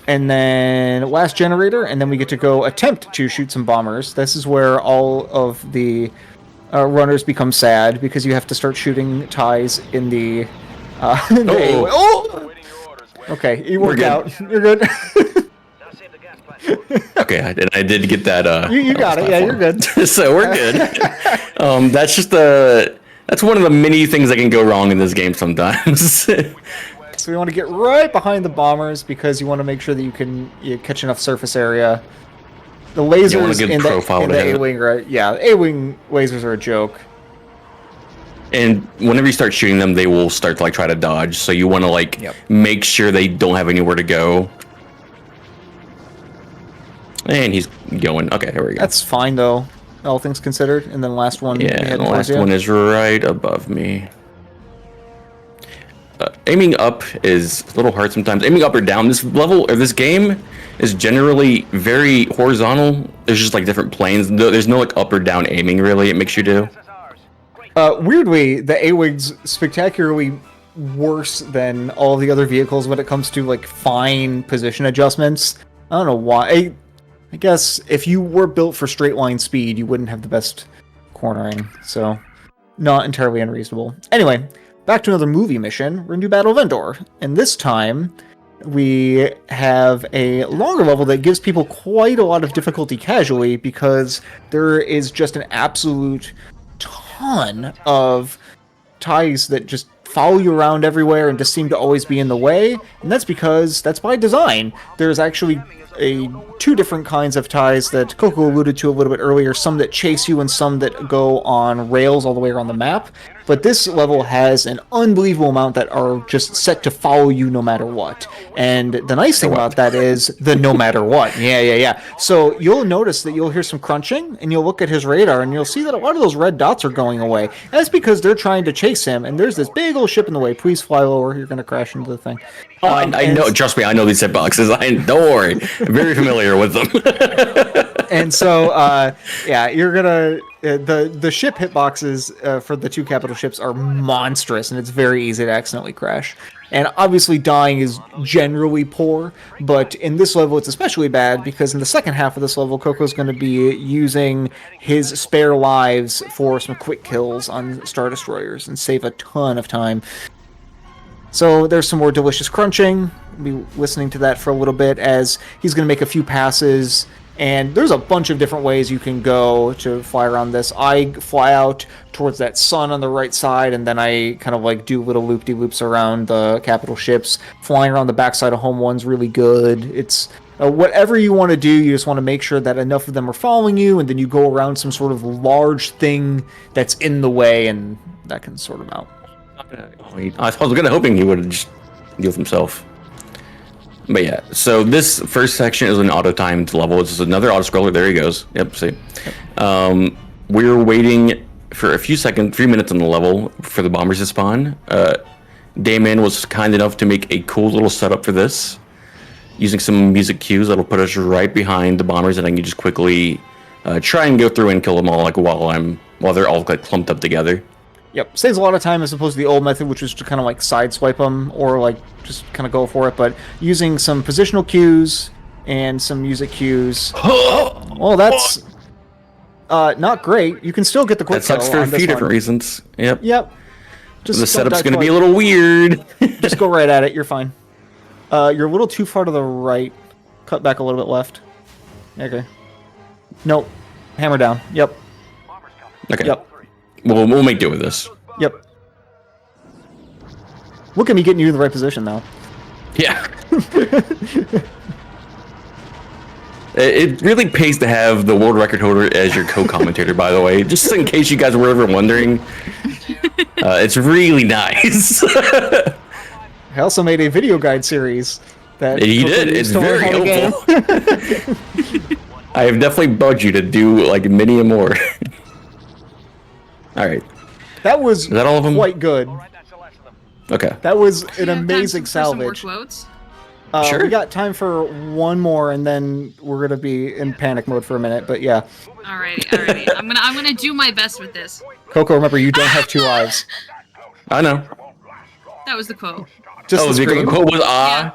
Speaker 3: And then last generator, and then we get to go attempt to shoot some bombers. This is where all of the runners become sad because you have to start shooting ties in the. Oh! Okay, you worked out. You're good.
Speaker 2: Okay, I did get that.
Speaker 3: You got it. Yeah, you're good.
Speaker 2: So we're good. That's just that's one of the many things that can go wrong in this game sometimes.
Speaker 3: So we want to get right behind the bombers because you want to make sure that you catch enough surface area. The lasers in the A-Wing, right? Yeah, A-Wing lasers are a joke.
Speaker 2: And whenever you start shooting them, they will start to try to dodge. So you want to make sure they don't have anywhere to go. And he's going. Okay, here we go.
Speaker 3: That's fine though, all things considered. And then last one.
Speaker 2: Yeah, and the last one is right above me. Aiming up is a little hard sometimes. Aiming up or down, this level or this game is generally very horizontal. There's just different planes. There's no up or down aiming really. It makes you do.
Speaker 3: Weirdly, the A-Wing's spectacularly worse than all the other vehicles when it comes to fine position adjustments. I don't know why. I guess if you were built for straight line speed, you wouldn't have the best cornering. So, not entirely unreasonable. Anyway, back to another movie mission. We're in New Battle of Endor. And this time, we have a longer level that gives people quite a lot of difficulty casually because there is just an absolute ton of ties that just follow you around everywhere and just seem to always be in the way, and that's because that's by design. There's actually two different kinds of ties that Coco alluded to a little bit earlier, some that chase you and some that go on rails all the way around the map. But this level has an unbelievable amount that are just set to follow you no matter what. And the nice thing about that is the no matter what. Yeah. So you'll notice that you'll hear some crunching, and you'll look at his radar, and you'll see that a lot of those red dots are going away. And that's because they're trying to chase him, and there's this big old ship in the way. Please fly lower. You're going to crash into the thing.
Speaker 2: Oh, I know. Trust me, I know these hitboxes. Don't worry. I'm very familiar with them.
Speaker 3: And so, you're gonna the ship hitboxes for the two capital ships are monstrous, and it's very easy to accidentally crash. And obviously, dying is generally poor, but in this level, it's especially bad because in the second half of this level, Coco's going to be using his spare lives for some quick kills on Star Destroyers and save a ton of time. So there's some more delicious crunching. We'll be listening to that for a little bit as he's going to make a few passes. And there's a bunch of different ways you can go to fly around this. I fly out towards that sun on the right side, and then I kind of like do little loop-de-loops around the capital ships. Flying around the backside of Home 1's really good. It's whatever you want to do, you just want to make sure that enough of them are following you, and then you go around some sort of large thing that's in the way, and that can sort them out.
Speaker 2: I was kind of hoping he would just deal with himself. But yeah, so this first section is an auto-timed level. It's just another auto-scroller. There he goes. Yep, see. We're waiting for a few minutes on the level for the bombers to spawn. Damon was kind enough to make a cool little setup for this, using some music cues that'll put us right behind the bombers, and I can just quickly try and go through and kill them all, like while they're all like clumped up together.
Speaker 3: Yep, saves a lot of time as opposed to the old method, which was to kind of like sideswipe them or like just kind of go for it. But using some positional cues and some music cues. Well, that's not great. You can still get the quick kill.
Speaker 2: That sucks for a few different reasons. Yep.
Speaker 3: Just
Speaker 2: the setup's going to be a little weird.
Speaker 3: Just go right at it. You're fine. You're a little too far to the right. Cut back a little bit left. Okay. Nope. Hammer down. Yep.
Speaker 2: Okay.
Speaker 3: Yep.
Speaker 2: We'll make do with this.
Speaker 3: Yep. Look at me getting you in the right position now.
Speaker 2: Yeah. It really pays to have the world record holder as your co-commentator, by the way, just in case you guys were ever wondering. It's really nice.
Speaker 3: I also made a video guide series that
Speaker 2: you did. It's very helpful. I have definitely bugged you to do like many and more. All right.
Speaker 3: That was
Speaker 2: Is that all of them?
Speaker 3: quite good.
Speaker 2: Okay.
Speaker 3: That was an
Speaker 1: Do you have
Speaker 3: amazing
Speaker 1: time for some more
Speaker 3: salvage.
Speaker 1: quotes?
Speaker 2: Sure.
Speaker 3: We got time for one more, and then we're gonna be in panic mode for a minute. But yeah,
Speaker 1: Alrighty. I'm gonna do my best with this.
Speaker 3: Coco, remember you don't have two lives.
Speaker 2: I know.
Speaker 1: That was the quote.
Speaker 3: Just the
Speaker 2: the
Speaker 3: scream.
Speaker 2: quote was ah.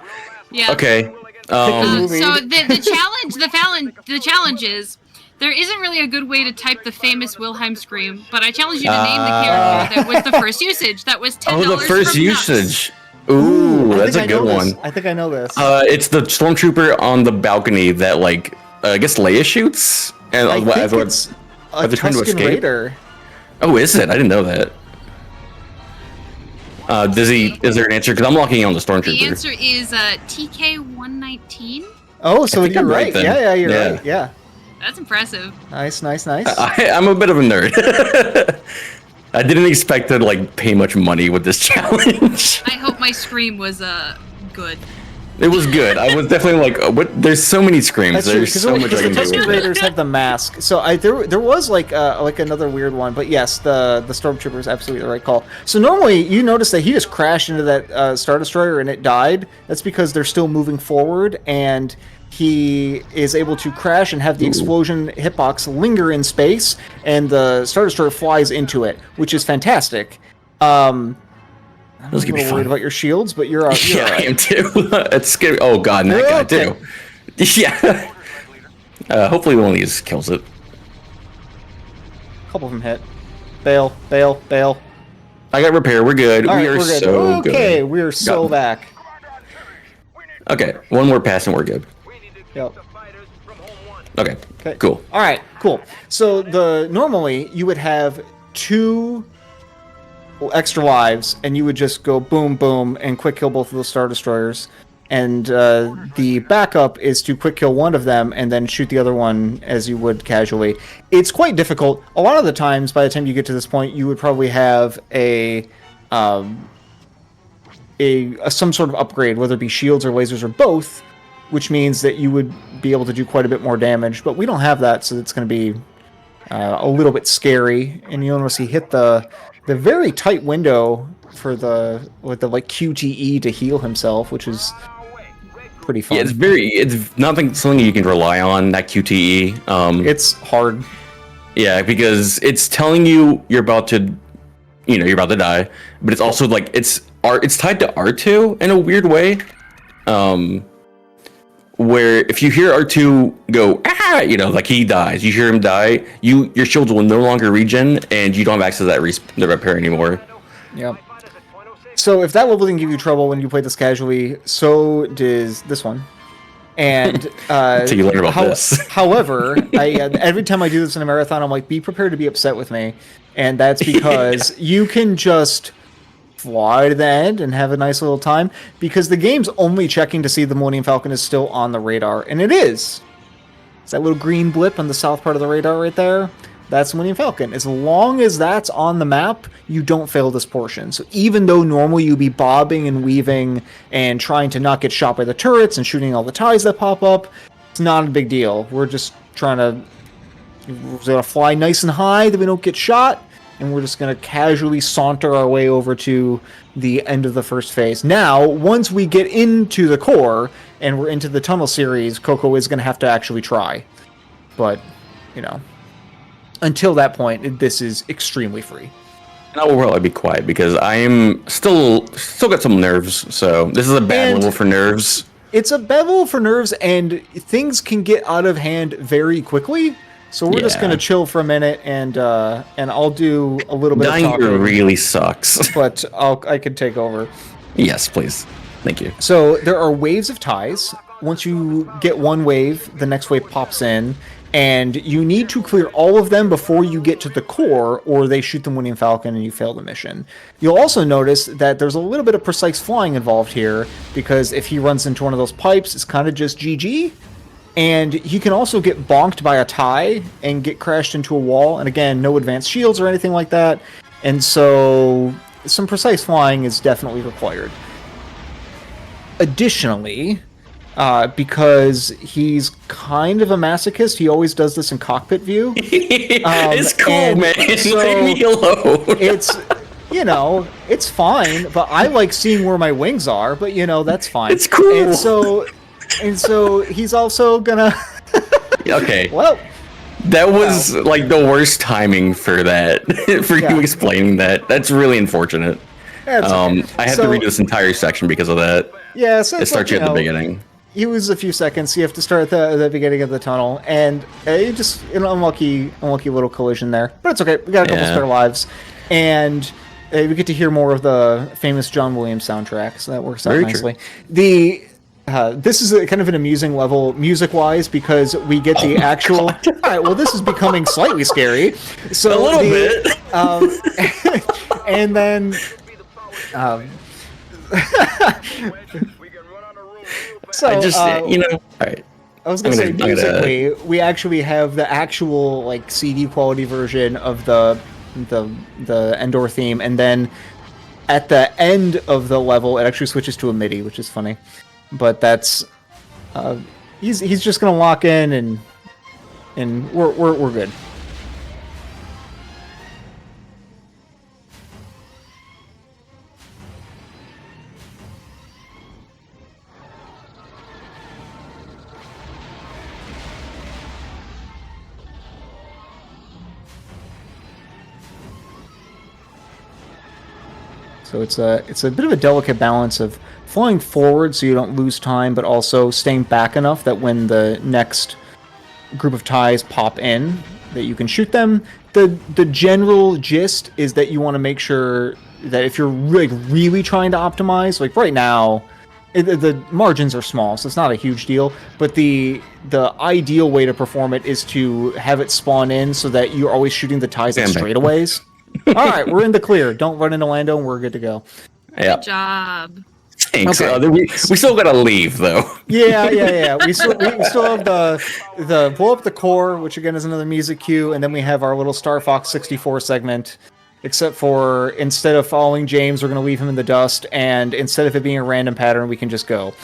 Speaker 1: Yeah.
Speaker 2: Okay.
Speaker 3: movie.
Speaker 1: So the challenge is there isn't really a good way to type the famous Wilhelm scream, but I challenge you to name the character that was the first usage. That was $10
Speaker 2: the first
Speaker 1: from
Speaker 2: usage. Ooh,
Speaker 3: I
Speaker 2: that's
Speaker 3: think
Speaker 2: a
Speaker 3: I
Speaker 2: good
Speaker 3: know
Speaker 2: one.
Speaker 3: this. I think I know this.
Speaker 2: It's the stormtrooper on the balcony that, like, I guess Leia shoots. And
Speaker 3: I think
Speaker 2: afterwards,
Speaker 3: it's a
Speaker 2: they're trying to
Speaker 3: Tusken
Speaker 2: escape.
Speaker 3: Raider.
Speaker 2: Oh, is it? I didn't know that. Is there an answer? Because I'm locking in on the stormtrooper.
Speaker 1: The answer is TK-119.
Speaker 3: Oh, so
Speaker 2: think
Speaker 3: you're
Speaker 2: I'm right
Speaker 3: right.
Speaker 2: then.
Speaker 3: Yeah, you're
Speaker 2: Yeah.
Speaker 3: right. Yeah.
Speaker 1: That's impressive.
Speaker 3: Nice.
Speaker 2: I'm a bit of a nerd. I didn't expect to like pay much money with this challenge.
Speaker 1: I hope my scream was good.
Speaker 2: It was good. I was definitely like, what? There's so many screams.
Speaker 3: That's true,
Speaker 2: There's so much I
Speaker 3: the
Speaker 2: can do
Speaker 3: Tusken
Speaker 2: with it.
Speaker 3: Raiders have the mask. So there was like another weird one, but yes, the Stormtrooper is absolutely the right call. So normally you notice that he just crashed into that Star Destroyer and it died. That's because they're still moving forward, and he is able to crash and have the explosion hitbox linger in space, and the Star Destroyer flies into it, which is fantastic. I'm a
Speaker 2: Those could be
Speaker 3: little worried
Speaker 2: fun.
Speaker 3: about your shields, but you're all right.
Speaker 2: Yeah, I am too. It's scary. Oh god, and that guy
Speaker 3: Okay.
Speaker 2: too. Yeah. Hopefully one of these kills it.
Speaker 3: A couple of them hit. Bail.
Speaker 2: I got repair. We're good.
Speaker 3: All right,
Speaker 2: we are
Speaker 3: we're good.
Speaker 2: so good.
Speaker 3: Okay, we're so
Speaker 2: Got-
Speaker 3: back.
Speaker 2: Okay, one more pass and we're good.
Speaker 3: Yep.
Speaker 2: Okay.
Speaker 3: Okay.
Speaker 2: Cool.
Speaker 3: All right, cool. So normally you would have two extra lives, and you would just go boom, boom, and quick kill both of those Star Destroyers. And the backup is to quick kill one of them and then shoot the other one as you would casually. It's quite difficult. A lot of the times, by the time you get to this point, you would probably have some sort of upgrade, whether it be shields or lasers or both, which means that you would be able to do quite a bit more damage. But we don't have that, so it's going to be a little bit scary. And you'll notice he hit the very tight window for with the like QTE to heal himself, which is pretty fun.
Speaker 2: Yeah, it's nothing something you can rely on, that QTE.
Speaker 3: It's hard.
Speaker 2: Yeah, because it's telling you you're about to die, but it's also like it's tied to R2 in a weird way. Where if you hear R2 go, like he dies, you hear him die, your shields will no longer regen, and you don't have access to the repair anymore.
Speaker 3: Yep. So if that level didn't give you trouble when you played this casually, so does this one. And
Speaker 2: Until you learn about this.
Speaker 3: However, every time I do this in a marathon, I'm like, be prepared to be upset with me. And that's because you can just fly to the end and have a nice little time, because the game's only checking to see the Millennium Falcon is still on the radar, and it is. It's that little green blip on the south part of the radar right there. That's the Millennium Falcon. As long as that's on the map, you don't fail this portion. So even though normally you'd be bobbing and weaving and trying to not get shot by the turrets and shooting all the ties that pop up, it's not a big deal. We're just trying to fly nice and high that we don't get shot, and we're just going to casually saunter our way over to the end of the first phase. Now, once we get into the core and we're into the tunnel series, Coco is going to have to actually try. But, until that point, this is extremely free.
Speaker 2: And I will probably be quiet because I am still got some nerves. So this is a bad level for nerves.
Speaker 3: It's a bad level for nerves, and things can get out of hand very quickly. So we're just gonna chill for a minute, and I'll do a little bit of talking.
Speaker 2: Dying really sucks.
Speaker 3: But I can take over.
Speaker 2: Yes, please. Thank you.
Speaker 3: So there are waves of ties. Once you get one wave, the next wave pops in, and you need to clear all of them before you get to the core, or they shoot the Millennium Falcon and you fail the mission. You'll also notice that there's a little bit of precise flying involved here, because if he runs into one of those pipes, it's kind of just GG. And he can also get bonked by a tie and get crashed into a wall. And again, no advanced shields or anything like that. And so some precise flying is definitely required. Additionally, because he's kind of a masochist, he always does this in cockpit view.
Speaker 2: It's cool, man.
Speaker 3: So
Speaker 2: leave me alone.
Speaker 3: It's fine, but I like seeing where my wings are, but that's fine.
Speaker 2: It's cool.
Speaker 3: And so he's also gonna
Speaker 2: Okay.
Speaker 3: Well,
Speaker 2: that was like the worst timing for that. For you explaining that. That's really unfortunate. I had to redo this entire section because of that.
Speaker 3: Yeah, so
Speaker 2: it starts you at the beginning.
Speaker 3: You lose a few seconds. You have to start at the beginning of the tunnel, and you just unlucky little collision there. But it's okay. We got a couple spare lives, and we get to hear more of the famous John Williams soundtrack, so that works out nicely. This is kind of an amusing level music-wise, because we get the actual. All right, well, this is becoming slightly scary. So
Speaker 2: a little bit.
Speaker 3: And then. So
Speaker 2: all right.
Speaker 3: I was gonna say musically, we actually have the actual like CD quality version of the Endor theme, and then at the end of the level, it actually switches to a MIDI, which is funny. But that's he's just gonna lock in, and we're good. So it's a bit of a delicate balance of flying forward so you don't lose time, but also staying back enough that when the next group of ties pop in, that you can shoot them. The general gist is that you want to make sure that if you're really trying to optimize, like right now, the margins are small, so it's not a huge deal, but the ideal way to perform it is to have it spawn in so that you're always shooting the ties at straightaways. All right, we're in the clear. Don't run into Lando, and we're good to go.
Speaker 2: Yeah.
Speaker 1: Good job.
Speaker 2: Thanks.
Speaker 3: Okay.
Speaker 2: We still gotta leave though.
Speaker 3: Yeah. We still have the blow up the core, which again is another music cue, and then we have our little Star Fox 64 segment. Except for instead of following James, we're going to leave him in the dust, and instead of it being a random pattern, we can just go.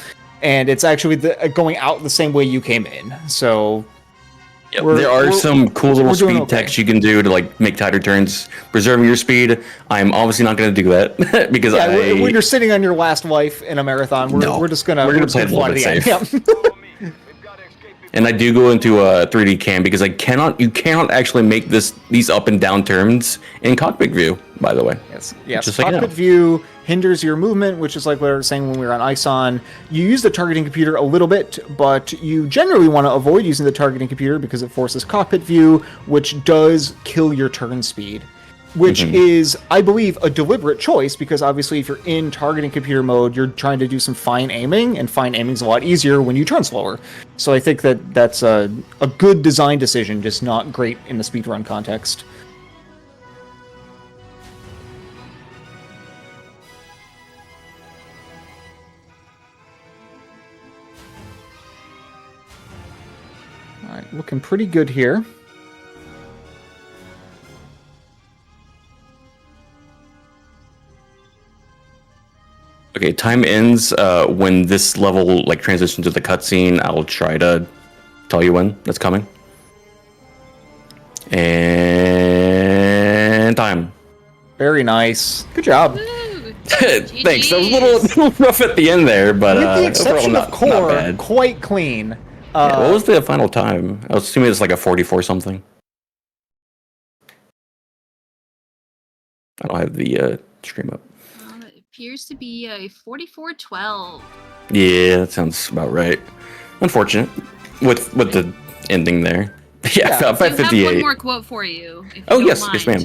Speaker 3: And it's actually going out the same way you came in. So
Speaker 2: Yep. There are some cool little speed
Speaker 3: okay.
Speaker 2: techs you can do to like make tighter turns, preserving your speed. I'm obviously not going to do that because
Speaker 3: when you're sitting on your last life in a marathon, we're just gonna
Speaker 2: play it a little bit safe.
Speaker 3: Yeah.
Speaker 2: And I do go into a 3D cam because you cannot actually make these up and down turns in cockpit view, by the way.
Speaker 3: Yes.
Speaker 2: Just
Speaker 3: Cockpit view hinders your movement, which is like what I was saying when we were on ISON. You use the targeting computer a little bit, but you generally want to avoid using the targeting computer because it forces cockpit view, which does kill your turn speed. Which is, I believe, a deliberate choice, because obviously if you're in targeting computer mode, you're trying to do some fine aiming, and fine aiming is a lot easier when you turn slower. So I think that's a good design decision, just not great in the speedrun context. All right, looking pretty good here.
Speaker 2: Okay, time ends when this level like transitions to the cutscene. I'll try to tell you when that's coming. And time.
Speaker 3: Very nice. Good job.
Speaker 1: Woo.
Speaker 2: Thanks. That was a little rough at the end there, but
Speaker 3: With the exception
Speaker 2: overall
Speaker 3: of core,
Speaker 2: not bad.
Speaker 3: quite clean.
Speaker 2: Yeah, what was the final time? I was assuming it's like a 44 something. I don't have the stream up.
Speaker 1: It appears to be a 44:12.
Speaker 2: Yeah, that sounds about right. Unfortunate with the ending there. Yeah,
Speaker 3: Yeah.
Speaker 2: 558.
Speaker 1: I have one more quote for you. If you
Speaker 2: Oh
Speaker 1: don't
Speaker 2: yes,
Speaker 1: mind.
Speaker 2: yes, ma'am.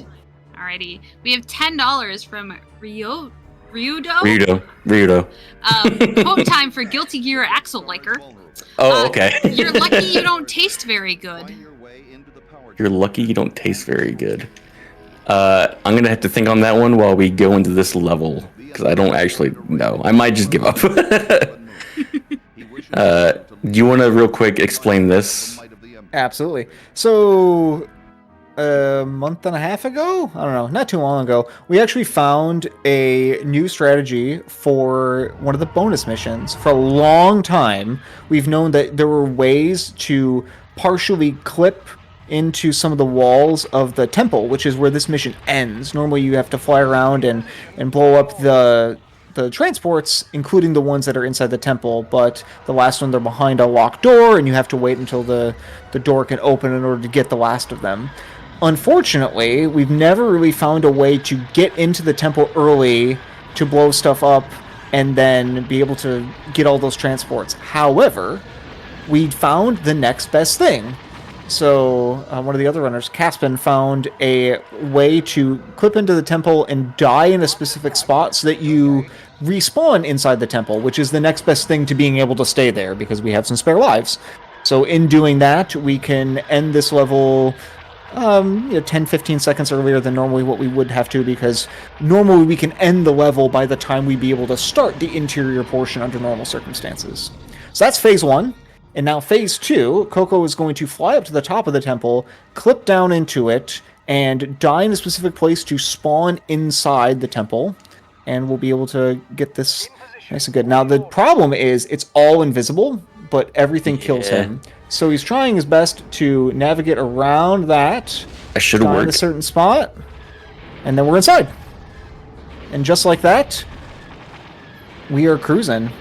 Speaker 1: Alrighty, we have $10 from Ryudo.
Speaker 2: Ryudo.
Speaker 1: Quote time for Guilty Gear Axel Liker.
Speaker 2: Oh, okay.
Speaker 1: You're lucky you don't taste very good.
Speaker 2: You're lucky you don't taste very good. I'm gonna have to think on that one while we go into this level, because I don't actually know. I might just give up. Do you want to real quick explain this?
Speaker 3: Absolutely. So, a month and a half ago? I don't know, not too long ago, we actually found a new strategy for one of the bonus missions. For a long time, we've known that there were ways to partially clip into some of the walls of the temple, which is where this mission ends. Normally you have to fly around and blow up the transports, including the ones that are inside the temple, but the last one, they're behind a locked door, and you have to wait until the door can open in order to get the last of them. Unfortunately, we've never really found a way to get into the temple early to blow stuff up and then be able to get all those transports. However, we found the next best thing. So one of the other runners, Caspin, found a way to clip into the temple and die in a specific spot so that you respawn inside the temple, which is the next best thing to being able to stay there, because we have some spare lives. So in doing that, we can end this level 10-15 seconds earlier than normally what we would have to, because normally we can end the level by the time we'd be able to start the interior portion under normal circumstances. So that's phase 1. And now phase 2, Coco is going to fly up to the top of the temple, clip down into it, and die in a specific place to spawn inside the temple. And we'll be able to get this nice and good. Now, the problem is it's all invisible, but everything kills him. So he's trying his best to navigate around that.
Speaker 2: I should
Speaker 3: Find
Speaker 2: work
Speaker 3: a certain spot, and then we're inside. And just like that, we are cruising.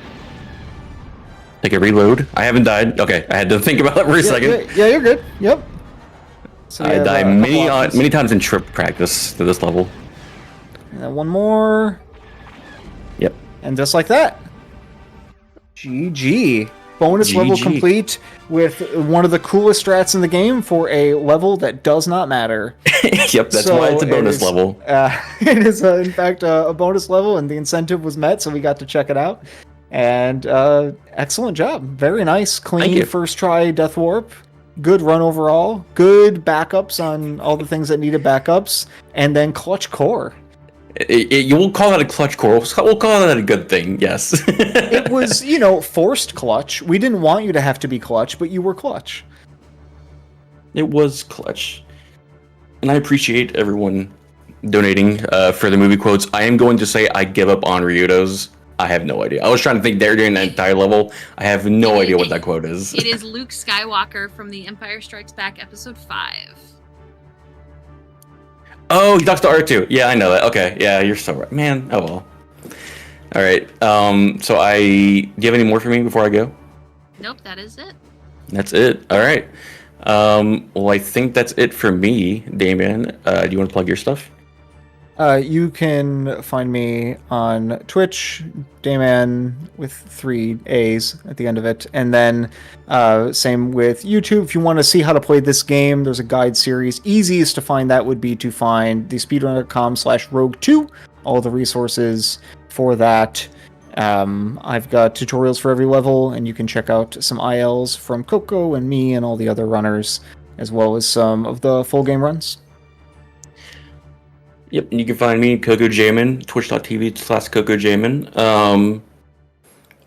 Speaker 2: Take a reload. I haven't died. Okay, I had to think about that for a second.
Speaker 3: Yeah, you're good. Yep. So
Speaker 2: I die many times in trip practice to this level.
Speaker 3: And then one more.
Speaker 2: Yep.
Speaker 3: And just like that. GG. Bonus level complete with one of the coolest strats in the game for a level that does not matter.
Speaker 2: Yep, that's why it's a bonus level.
Speaker 3: It is, in fact, a bonus level, and the incentive was met, so we got to check it out. And excellent job. Very nice, clean first try Death Warp. good run overall, good backups on all the things that needed backups, and then clutch core.
Speaker 2: You will call that a clutch core. We'll call that a good thing, yes.
Speaker 3: It was, forced clutch. We didn't want you to have to be clutch, but you were clutch.
Speaker 2: It was clutch. And I appreciate everyone donating for the movie quotes. I am going to say I give up on Ryudo's. I have no idea. I was trying to think they're doing that entire level. I have no idea what that quote is.
Speaker 1: It is Luke Skywalker from The Empire Strikes Back, Episode 5.
Speaker 2: Oh, he talks to R2. Yeah, I know that. Okay, yeah, you're so right. Man, oh well. All right, do you have any more for me before I go?
Speaker 1: Nope, that is it.
Speaker 2: That's it. All right. Well, I think that's it for me, Damien. Do you want to plug your stuff?
Speaker 3: You can find me on Twitch, Dayman with 3 A's at the end of it. And then same with YouTube. If you want to see how to play this game, there's a guide series. Easiest to find that would be to find thespeedrunner.com/rogue2. All the resources for that. I've got tutorials for every level, and you can check out some ILs from Coco and me and all the other runners, as well as some of the full game runs.
Speaker 2: Yep, and you can find me, Coco Jamin, twitch.tv/CocoJamin.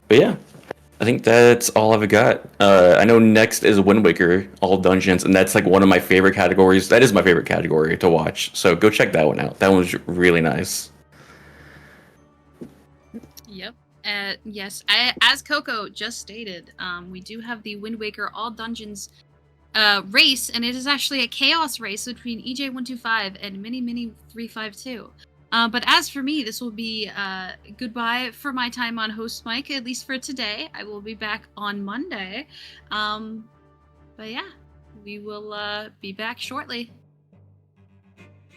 Speaker 2: But yeah, I think that's all I've got. I know next is Wind Waker, all dungeons, and that's like one of my favorite categories. That is my favorite category to watch, so go check that one out. That one was really nice.
Speaker 1: Yep. Yes, as Coco just stated, we do have the Wind Waker All Dungeons race, and it is actually a chaos race between EJ125 and Mini352. But as for me, this will be goodbye for my time on host mic, at least for today. I will be back on Monday. But yeah, we will be back shortly.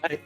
Speaker 2: Bye.